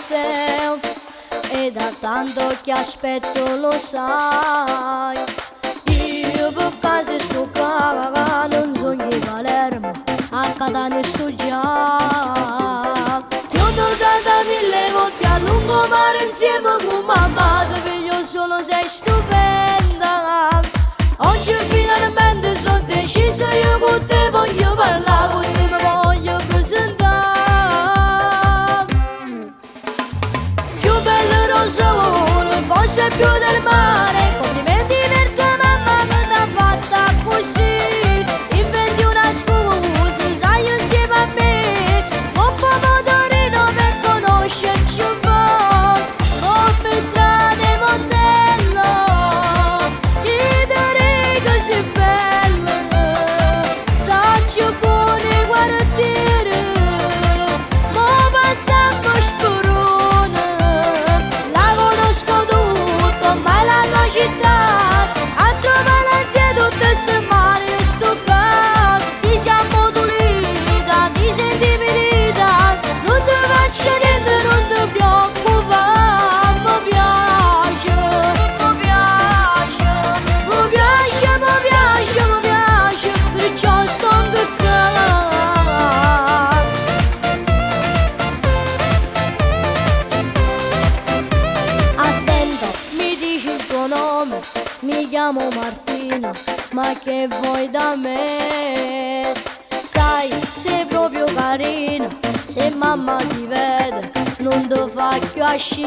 te. E da tanto che aspetto lo sai. Io per caso sto qua, non so di Palermo, a Catania sto già. Ti ho notata mille volte a lungomare insieme con mamma, ti veglio solo sei stupenda. Oggi finalmente sono decisa, io con te voglio parlare, con te mi voglio presentare. Più bello rosone, forse più del mare, complimenti per tua mamma che t'ha fatta così. Inventi una scusa, sai insieme a me, un pomodorino per conoscerci un po', come strade modello, idee così belle, sacci buoni guardare, mo passiamo sporone, la conosco tutto, ma la tua città, a trovare ansia tutte se male sto qua, ti siamo dolita, ti senti finita, non ti faccio niente, non ti preoccupare, mi piace, mi piace, mi piace, mi piace, mi piace, perciò sto qua. A stento, mi dici il tuo nome, mi chiamo Martina, ma che vuoi da me? Sai, sei proprio carina, se mamma ti vede non ti fa più asci.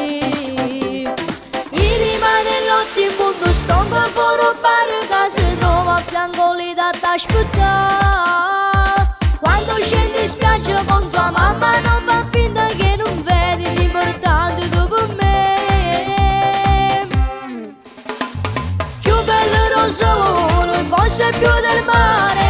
Mi rimane l'ottimo mondo, sto ancora fuori a fare che si trova a fianco lì da t'aspettare. Quando scendi in spiaggia con tua mamma non fa finta che non vedi, sei importante tu per me. Più bello rosone, forse più del mare,